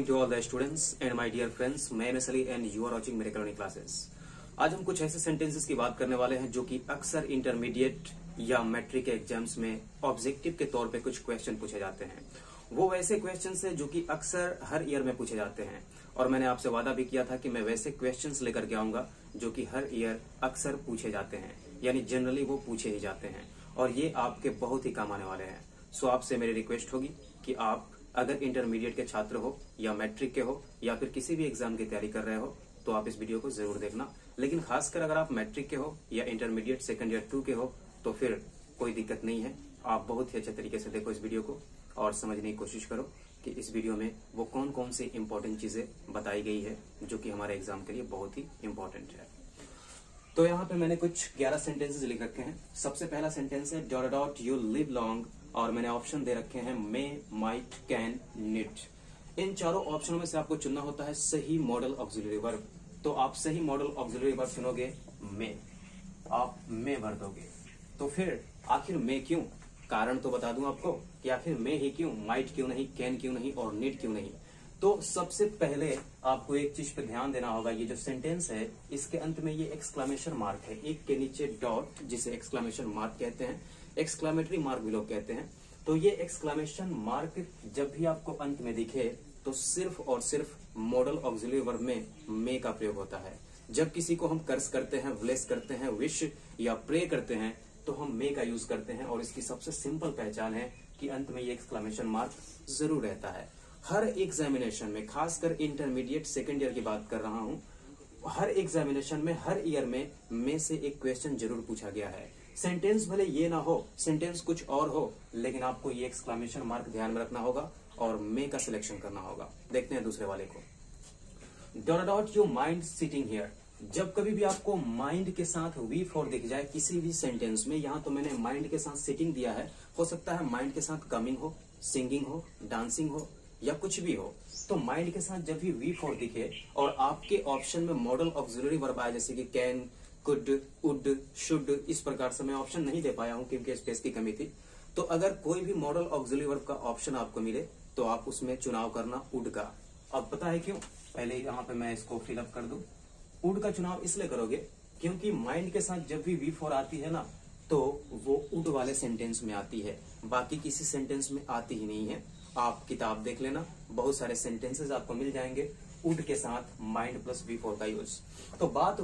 Morning to all the students and my dear friends. मैं M S Ali and you are watching मेरे learning classes. आज हम कुछ ऐसे सेंटेंसेस की बात करने वाले हैं जो कि अक्सर इंटरमीडिएट या मैट्रिक के एग्जाम्स में ऑब्जेक्टिव के तौर पे कुछ क्वेश्चन पूछे जाते हैं। वो वैसे क्वेश्चन है जो कि अक्सर हर ईयर में पूछे जाते हैं और मैंने आपसे वादा भी किया था कि मैं वैसे क्वेश्चंस लेकर के आऊंगा जो कि हर ईयर अक्सर पूछे जाते हैं, यानी जनरली वो पूछे ही जाते हैं और ये आपके बहुत ही काम आने वाले हैं। सो आपसे मेरी रिक्वेस्ट होगी कि आप अगर इंटरमीडिएट के छात्र हो या मैट्रिक के हो या फिर किसी भी एग्जाम की तैयारी कर रहे हो तो आप इस वीडियो को जरूर देखना। लेकिन खासकर अगर आप मैट्रिक के हो या इंटरमीडिएट सेकंड ईयर 2 के हो तो फिर कोई दिक्कत नहीं है। आप बहुत ही अच्छे तरीके से देखो इस वीडियो को और समझने की कोशिश करो कि इस वीडियो में वो कौन कौन सी इंपॉर्टेंट चीजें बताई गई है जो कि हमारे एग्जाम के लिए बहुत ही इंपॉर्टेंट है। तो यहाँ पे मैंने कुछ 11 सेंटेंसेस लिख रखे हैं। सबसे पहला सेंटेंस है dot dot U live long और मैंने ऑप्शन दे रखे हैं मे, माइट, कैन, नीड। इन चारों ऑप्शनों में से आपको चुनना होता है सही मॉडल ऑक्सिलरी वर्ब। तो आप सही मॉडल ऑक्सिलरी वर्ब चुनोगे मे, आप मे भर दोगे। तो फिर आखिर मे क्यों? कारण तो बता दूं आपको कि आखिर मे ही क्यों, माइट क्यों नहीं, कैन क्यों नहीं और नीड क्यों नहीं। तो सबसे पहले आपको एक चीज पे ध्यान देना होगा। ये जो सेंटेंस है इसके अंत में ये एक्सक्लेमेशन मार्क है, एक के नीचे डॉट, जिसे एक्सक्लेमेशन मार्क कहते हैं, एक्सक्लेमेटरी मार्क भी लोग कहते हैं। तो ये एक्सक्लेमेशन मार्क जब भी आपको अंत में दिखे तो सिर्फ और सिर्फ मॉडल ऑक्सिलरी वर्ब में मे का प्रयोग होता है। जब किसी को हम कर्स करते हैं, ब्लेस करते हैं, विश या प्रे करते हैं तो हम मे का यूज करते हैं और इसकी सबसे सिंपल पहचान है कि अंत में ये एक्सक्लेमेशन मार्क जरूर रहता है। हर एग्जामिनेशन में, खासकर इंटरमीडिएट सेकंड ईयर की बात कर रहा हूं, हर एग्जामिनेशन में हर ईयर में से एक क्वेश्चन जरूर पूछा गया है। सेंटेंस भले ये ना हो, सेंटेंस कुछ और हो, लेकिन आपको ये एक्सक्लेमेशन मार्क ध्यान में रखना होगा और मे का सिलेक्शन करना होगा। देखते हैं दूसरे वाले को। Dot dot U mind sitting here. जब कभी भी आपको माइंड के साथ वी फॉर दिख जाए किसी भी सेंटेंस में, यहां तो मैंने माइंड के साथ सिटिंग दिया है, हो सकता है माइंड के साथ कमिंग हो, सिंगिंग हो, डांसिंग हो या कुछ भी हो। तो माइंड के साथ जब भी वी फॉर दिखे और आपके ऑप्शन में मॉडल ऑक्सिलरी वर्ब आए जैसे कि कैन, कुड, वुड, शुड, इस प्रकार से मैं ऑप्शन नहीं दे पाया हूं क्योंकि स्पेस की कमी थी। तो अगर कोई भी मॉडल ऑक्सिलरी वर्ब का ऑप्शन आपको मिले तो आप उसमें चुनाव करना वुड का। अब पता है क्यों? पहले यहाँ पे मैं इसको फिलअप कर दूं। वुड का चुनाव इसलिए करोगे क्योंकि माइंड के साथ जब भी वी फॉर आती है ना तो वो वुड वाले सेंटेंस में आती है, बाकी किसी सेंटेंस में आती ही नहीं है। आप किताब देख लेना, बहुत सारे सेंटेंसेस आपको मिल जाएंगे वुड के साथ माइंड प्लस वी फॉर का यूज। तो बात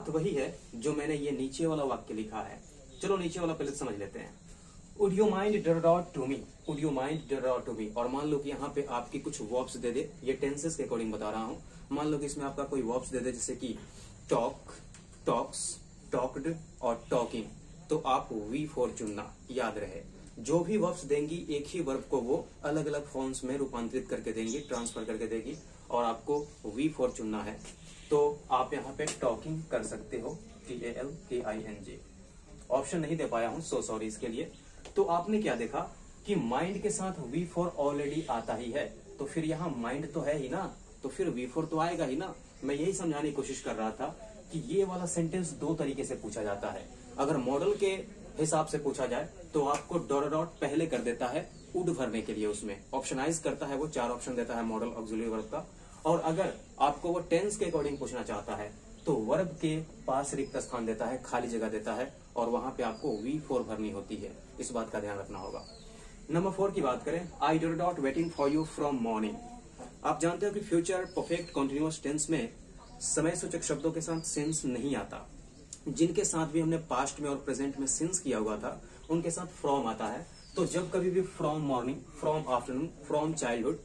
वही है जो मैंने ये नीचे वाला वाक्य लिखा है। चलो नीचे वाला पहले समझ लेते हैं। Would you mind dot to me, Would you mind dot to me. और मान लो कि यहाँ पे आपकी कुछ वर्ब्स दे दे, ये टेंसेस के अकॉर्डिंग बता रहा हूँ। मान लो कि इसमें आपका कोई वर्ब्स दे दे जैसे कि टॉक, टॉक्स, टॉक्ड और टॉकिंग, तो आप वी फॉर चुनना। याद रहे जो भी वर्ब्स देंगी एक ही वर्ब को वो अलग अलग फॉर्म्स में रूपांतरित करके देंगी, ट्रांसफर करके देगी और आपको वी फॉर चुनना है। तो आप यहाँ पे टॉकिंग कर सकते हो, TALKING। ऑप्शन नहीं दे पाया हूं, सो सॉरी इसके लिए। तो आपने क्या देखा कि माइंड के साथ वी फॉर ऑलरेडी आता ही है, तो फिर यहाँ माइंड तो है ही ना, तो फिर वी फॉर तो आएगा ही ना। मैं यही समझाने की कोशिश कर रहा था कि ये वाला सेंटेंस दो तरीके से पूछा जाता है। अगर मॉडल के हिसाब से पूछा जाए तो आपको डॉट डॉट पहले कर देता है वुड भरने के लिए, उसमें ऑप्शनाइज करता है, वो 4 ऑप्शन देता है मॉडल ऑक्सिलरी वर्ब का। और अगर आपको वो टेंस के अकॉर्डिंग पूछना चाहता है तो वर्ब के पास रिक्त स्थान देता है, खाली जगह देता है और वहां पे आपको वी फॉर भरनी होती है। इस बात का ध्यान रखना होगा। नंबर 4 की बात करें, I dot dot waiting for you from morning. आप जानते हो कि फ्यूचर परफेक्ट कॉन्टिन्यूअस टेंस में समय सूचक शब्दों के साथ सिंस नहीं आता। जिनके साथ भी हमने पास्ट में और प्रेजेंट में सिंस किया हुआ था उनके साथ फ्रॉम आता है। तो जब कभी भी from morning, from afternoon, from childhood,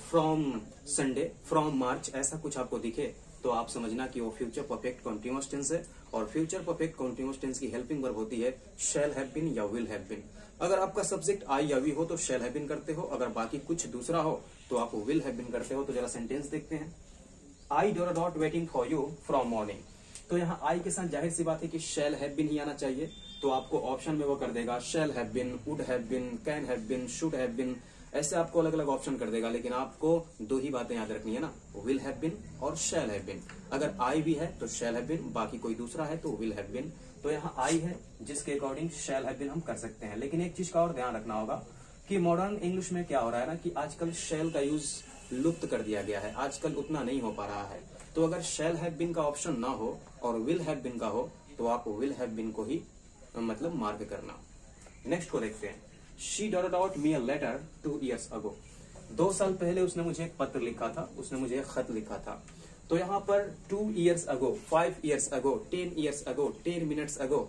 from Sunday, from March ऐसा कुछ आपको दिखे तो आप समझना कि वो फ्यूचर परफेक्ट कॉन्टिन्यूअस टेंस है। और फ्यूचर परफेक्ट कॉन्टिन्यूअस टेंस की हेल्पिंग वर्ब होती है शैल हैव बीन या विल हैव बीन। अगर आपका सब्जेक्ट आई या वी हो तो शैल हैव बीन करते हो, अगर बाकी कुछ दूसरा हो तो आप विल हैव बीन करते हो। तो जरा सेंटेंस देखते हैं। I dot dot waiting for you from morning. तो यहाँ आई के साथ जाहिर सी बात है कि शैल हैव बीन ही आना चाहिए, तो आपको ऑप्शन में वो कर देगा shall have been, would have been, can have been, should have been, ऐसे आपको अलग अलग ऑप्शन कर देगा। लेकिन आपको दो ही बातें याद रखनी है ना, विल हैव बीन और शैल हैव बीन। अगर आई भी है तो शैल हैव बीन, बाकी कोई दूसरा है तो विल हैव बीन। तो यहाँ आई है जिसके अकॉर्डिंग शैल हैव बीन हम कर सकते हैं। लेकिन एक चीज का और ध्यान रखना होगा कि मॉडर्न इंग्लिश में क्या हो रहा है ना कि आजकल शैल का यूज लुप्त कर दिया गया है, आजकल उतना नहीं हो पा रहा है। तो अगर शैल हैव बीन का ऑप्शन ना हो और विल हैव बीन का हो तो आप विल हैव बीन को ही मतलब मार्क करना। नेक्स्ट को देखते हैं। She dot dot me a letter 2 years ago। 2 साल पहले उसने मुझे एक पत्र लिखा था, उसने मुझे एक खत लिखा था। तो यहाँ पर 2 years ago, 5 years ago, 10 years ago, 10 minutes ago,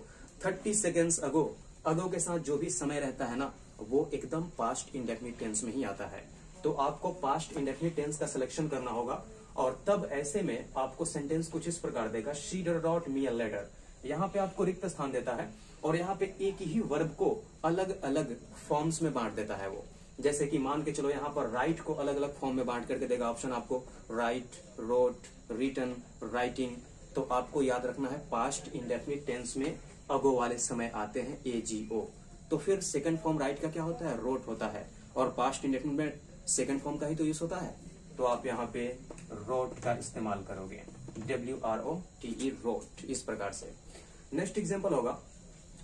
30 seconds ago, अगो के साथ जो भी समय रहता है ना वो एकदम पास्ट इंडेफिनिट टेंस में ही आता है। तो आपको पास्ट इंडेफिनिट टेंस का सिलेक्शन करना होगा और तब ऐसे में आपको सेंटेंस कुछ इस प्रकार देगा, she dot me a letter. यहाँ पे आपको रिक्त स्थान देता है और यहाँ पे एक ही वर्ब को अलग अलग फॉर्म्स में बांट देता है वो। जैसे कि मान के चलो यहाँ पर राइट को अलग अलग फॉर्म में बांट करके देगा ऑप्शन आपको, राइट, रोट, रिटन, राइटिंग। तो आपको याद रखना है पास्ट इंडेफिनिट टेंस में अगो वाले समय आते हैं AGO। तो फिर सेकंड फॉर्म राइट का क्या होता है, रोट होता है, और पास्ट इंडेफिनिट में सेकंड फॉर्म का ही तो यूज होता है। तो आप यहाँ पे रोट का इस्तेमाल करोगे, WROTE, रोट, इस प्रकार से। नेक्स्ट एग्जांपल होगा,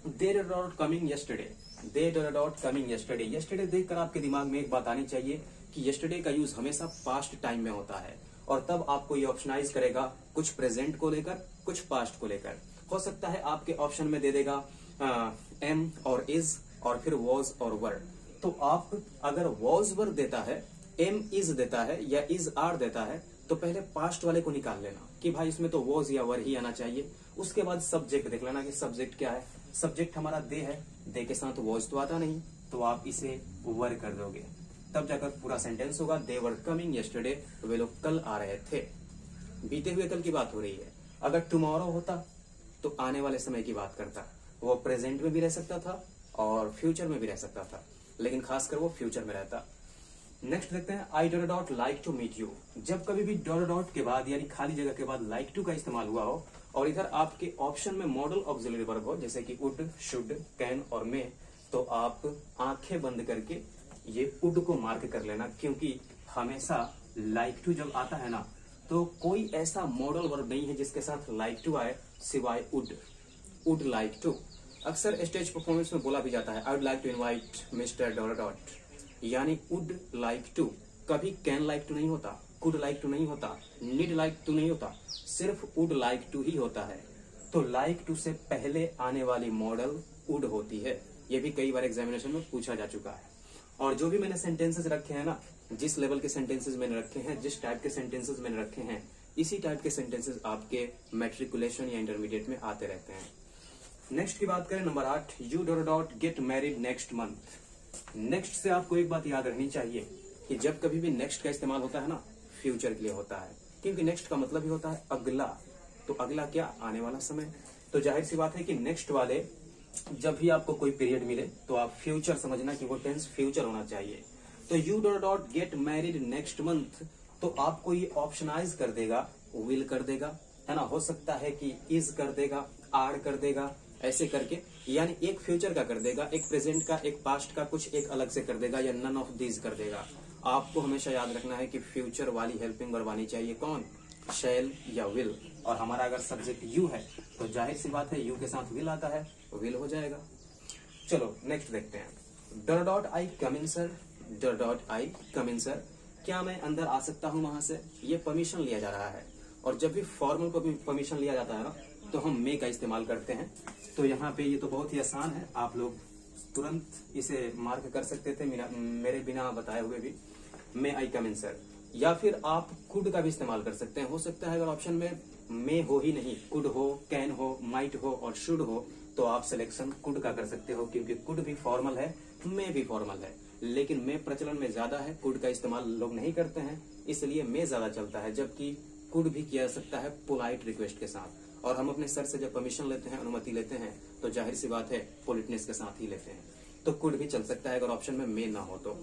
दे डॉट कमिंग यस्टरडे। दे डॉट कमिंग यस्टरडे। यस्टरडे देखकर आपके दिमाग में एक बात आनी चाहिए कि यस्टरडे का यूज हमेशा पास्ट टाइम में होता है और तब आपको ये ऑप्शनाइज करेगा कुछ प्रेजेंट को लेकर, कुछ पास्ट को लेकर। हो सकता है आपके ऑप्शन में दे देगा एम और इज और फिर वॉज और वर। तो आप अगर वॉज वर देता है, एम इज देता है या इज आर देता है तो पहले पास्ट वाले को निकाल लेना कि भाई इसमें तो वॉज या वर ही आना चाहिए। उसके बाद सब्जेक्ट देख लेना कि सब्जेक्ट क्या है। सब्जेक्ट हमारा दे है, दे के साथ वॉज तो आता नहीं तो आप इसे वर कर दोगे, तब जाकर पूरा सेंटेंस होगा, दे वर कमिंग यस्टरडे। वे लोग कल आ रहे थे। बीते हुए कल की बात हो रही है। अगर टुमारो होता तो आने वाले समय की बात करता। वो प्रेजेंट में भी रह सकता था और फ्यूचर में भी रह सकता था, लेकिन खासकर वो फ्यूचर में रहता। नेक्स्ट देखते हैं, I dot like to meet you. जब कभी भी डॉट के बाद यानी खाली जगह के बाद लाइक टू का इस्तेमाल हुआ हो और इधर आपके ऑप्शन में मॉडल ऑक्सिलरी वर्ब हो जैसे कि वुड, शुड, कैन और मे, तो आप आंखें बंद करके ये वुड को मार्क कर लेना, क्योंकि हमेशा लाइक टू जब आता है ना तो कोई ऐसा मॉडल वर्ब नहीं है जिसके साथ लाइक टू आए सिवाय वुड लाइक टू। अक्सर स्टेज परफॉर्मेंस में बोला भी जाता है, I would like to invite mister dot, यानी वुड लाइक टू। कभी कैन लाइक टू नहीं होता, कुड लाइक टू नहीं होता, नीड लाइक टू नहीं होता, सिर्फ वुड लाइक टू ही होता है। तो लाइक टू से पहले आने वाली मॉडल वुड होती है। ये भी कई बार एग्जामिनेशन में पूछा जा चुका है। और जो भी मैंने सेंटेंसेस रखे हैं ना, जिस लेवल के सेंटेंसेस मैंने रखे हैं, जिस टाइप के सेंटेंसेस मैंने रखे हैं, इसी टाइप के सेंटेंसेस आपके मैट्रिकुलेशन या इंटरमीडिएट में आते रहते हैं। नेक्स्ट की बात करें, number 8, U dot get married next month. Next से आपको एक बात याद रखनी चाहिए कि जब कभी भी नेक्स्ट का इस्तेमाल होता है ना, फ्यूचर के लिए होता है, क्योंकि नेक्स्ट का मतलब ही होता है अगला। तो अगला क्या, आने वाला समय। तो जाहिर सी बात है कि नेक्स्ट वाले जब भी आपको कोई पीरियड मिले तो आप फ्यूचर समझना कि वो टेंस फ्यूचर होना चाहिए। तो U dot get married next month, तो आपको ये ऑप्शनाइज कर देगा, विल कर देगा, है ना। हो सकता है कि इज कर देगा, आर कर देगा, ऐसे करके, यानी एक फ्यूचर का कर देगा, एक प्रेजेंट का, एक पास्ट का, कुछ एक अलग से कर देगा, या नन ऑफ दीज कर देगा। आपको हमेशा याद रखना है कि फ्यूचर वाली हेल्पिंग वर्ब आनी चाहिए, कौन, शैल या विल। और हमारा अगर सब्जेक्ट यू है तो जाहिर सी बात है यू के साथ विल आता है, विल हो जाएगा। चलो नेक्स्ट देखते हैं, dot I come in sir, dot I come in sir. क्या मैं अंदर आ सकता हूं वहां से, ये परमिशन लिया जा रहा है। और जब भी फॉर्मल परमिशन लिया जाता है ना तो हम मे का इस्तेमाल करते हैं। तो यहाँ पे ये तो बहुत ही आसान है, आप लोग तुरंत इसे मार्क कर सकते थे मेरे बिना बताए हुए भी, मे आई कम इन सर। या फिर आप कुड का भी इस्तेमाल कर सकते हैं। हो सकता है अगर ऑप्शन में मे हो ही नहीं, कुड हो, कैन हो, माइट हो और शुड हो, तो आप सिलेक्शन कुड का कर सकते हो, क्योंकि कुड भी फॉर्मल है, मे भी फॉर्मल है। लेकिन मे प्रचलन में ज्यादा है, कुड का इस्तेमाल लोग नहीं करते हैं, इसलिए मे ज्यादा चलता है। जबकि कुड भी किया जा सकता है पोलाइट रिक्वेस्ट के साथ। और हम अपने सर से जब परमिशन लेते हैं, अनुमति लेते हैं, तो जाहिर सी बात है पोलिटनेस के साथ ही लेते हैं। तो कुड भी चल सकता है अगर ऑप्शन में मे ना हो तो।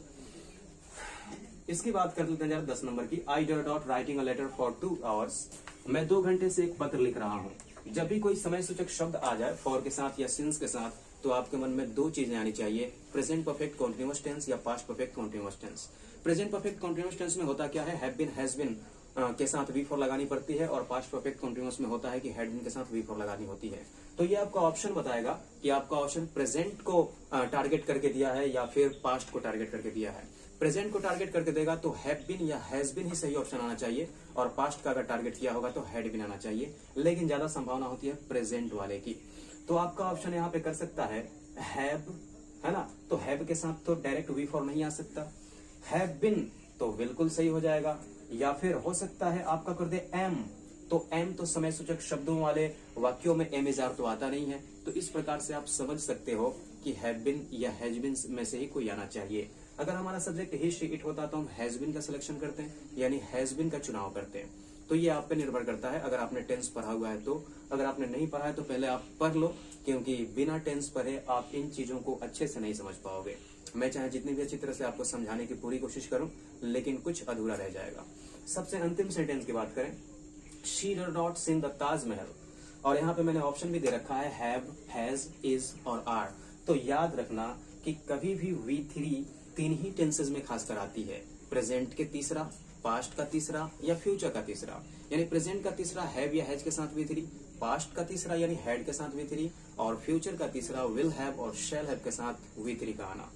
इसकी बात कर लेते हैं 10 नंबर की, I dot writing a letter for 2 hours। मैं 2 घंटे से एक पत्र लिख रहा हूँ। जब भी कोई समय सूचक शब्द आ जाए फॉर के साथ या सिंस के साथ, तो आपके मन में 2 चीजें आनी चाहिए, प्रेजेंट परफेक्ट कॉन्टिन्यूअस टेंस या past perfect continuous tense. Present perfect continuous tense में होता क्या है, हैव बीन, हैज बीन के साथ वी फॉर लगानी पड़ती है, और पास्ट परफेक्ट कॉन्टिन्यूअस में होता है कि हैड बीन के साथ वी फॉर लगानी होती है। तो ये आपका ऑप्शन बताएगा कि आपका ऑप्शन प्रेजेंट को टारगेट करके दिया है या फिर पास्ट को टारगेट करके दिया है। प्रेजेंट को टारगेट करके देगा तो हैव बीन या हैज बीन ही सही ऑप्शन आना चाहिए, और पास्ट का अगर टारगेट किया होगा तो हैड बीन आना चाहिए, लेकिन ज्यादा संभावना होती है प्रेजेंट वाले की। तो आपका ऑप्शन यहाँ पे कर सकता है हैव, है ना। तो हैव के साथ तो डायरेक्ट वी फॉर नहीं आ सकता, हैव बीन तो बिल्कुल सही हो जाएगा, या फिर हो सकता है आपका कर दे एम, तो एम तो समय सूचक शब्दों वाले वाक्यों में एम इज आर तो आता नहीं है। तो इस प्रकार से आप समझ सकते हो कि हैव बीन या हैज बीन में से ही कोई आना चाहिए। अगर हमारा सब्जेक्ट ही शी इट होता तो हम हैज बीन का सिलेक्शन करते हैं, यानी हैज बीन का चुनाव करते हैं। तो ये आप पे निर्भर करता है, अगर आपने टेंस पढ़ा हुआ है तो। अगर आपने नहीं पढ़ा है तो पहले आप पढ़ लो, क्योंकि बिना टेंस पढ़े आप इन चीजों को अच्छे से नहीं समझ पाओगे। मैं चाहे जितनी भी अच्छी तरह से आपको समझाने की पूरी कोशिश करूं, लेकिन कुछ अधूरा रह जाएगा। सबसे अंतिम सेंटेंस की बात करें, she does not seen the Taj Mahal, और यहाँ पे मैंने ऑप्शन भी दे रखा है हैव, हैज, इज और आर। तो याद रखना कि कभी भी V3 तीन ही टेंसेज में खासकर आती है, प्रेजेंट के तीसरा, पास्ट का तीसरा या फ्यूचर का तीसरा। यानी प्रेजेंट का तीसरा हैव या हैज के साथ V3, पास्ट का तीसरा यानी हैड के साथ V3, और फ्यूचर का तीसरा विल हैव और शैल हैव के साथ V3 का आना।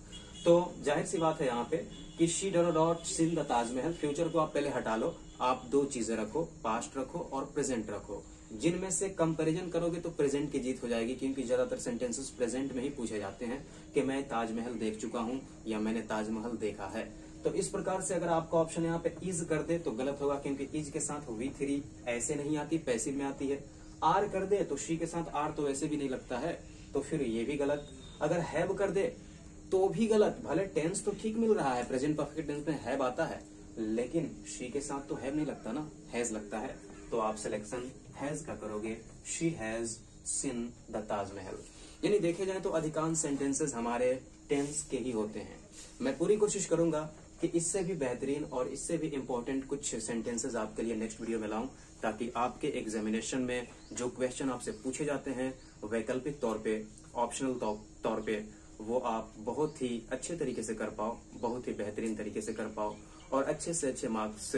तो जाहिर सी बात है यहाँ पे कि she does not seen the Taj Mahal, future को आप पहले हटा लो, आप दो चीजें रखो, पास्ट रखो और प्रेजेंट रखो। जिनमें से कंपैरिजन करोगे तो प्रेजेंट की जीत हो जाएगी, क्योंकि ज्यादातर सेंटेंसेस प्रेजेंट में ही पूछे जाते हैं कि मैं ताजमहल देख चुका हूं या मैंने ताजमहल देखा है। तो इस प्रकार से अगर आपका ऑप्शन यहाँ पे इज कर दे तो गलत होगा, क्योंकि इज के साथ V3 ऐसे नहीं आती, पैसिव में आती है। आर कर दे तो शी के साथ आर तो ऐसे भी नहीं लगता है, तो फिर ये भी गलत। अगर हैव कर दे तो भी गलत, भले टेंस तो ठीक मिल रहा है, प्रेजेंट परफेक्ट टेंस में हैव आता है, लेकिन शी के साथ तो हैव नहीं लगता ना, हैज लगता है। तो आप सिलेक्शन हैज का करोगे, she has seen the Taj Mahal. यानी देखे जाए तो अधिकांश सेंटेंसेस हमारे टेंस के ही होते हैं। मैं पूरी कोशिश करूंगा कि इससे भी बेहतरीन और इससे भी इम्पोर्टेंट कुछ सेंटेंसेस आपके लिए नेक्स्ट वीडियो में लाऊं, ताकि आपके एग्जामिनेशन में जो क्वेश्चन आपसे पूछे जाते हैं वैकल्पिक तौर पे, ऑप्शनल तौर पे, वो आप बहुत ही अच्छे तरीके से कर पाओ, बहुत ही बेहतरीन तरीके से कर पाओ, और अच्छे से अच्छे मार्क्स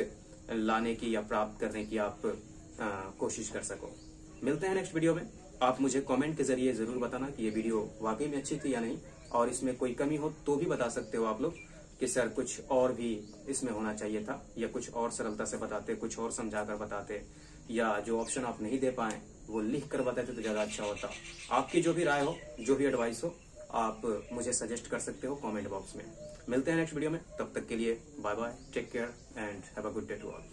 लाने की या प्राप्त करने की आप कोशिश कर सको। मिलते हैं नेक्स्ट वीडियो में। आप मुझे कमेंट के जरिए जरूर बताना कि ये वीडियो वाकई में अच्छी थी या नहीं, और इसमें कोई कमी हो तो भी बता सकते हो आप लोग कि सर कुछ और भी इसमें होना चाहिए था, या कुछ और सरलता से बताते, कुछ और समझाकर बताते, या जो ऑप्शन आप नहीं दे पाए वो लिख कर बताते तो ज्यादा अच्छा होता। आपकी जो भी राय हो, जो भी एडवाइस हो, आप मुझे सजेस्ट कर सकते हो कमेंट बॉक्स में। मिलते हैं नेक्स्ट वीडियो में, तब तक के लिए bye bye, take care and have a good day to all.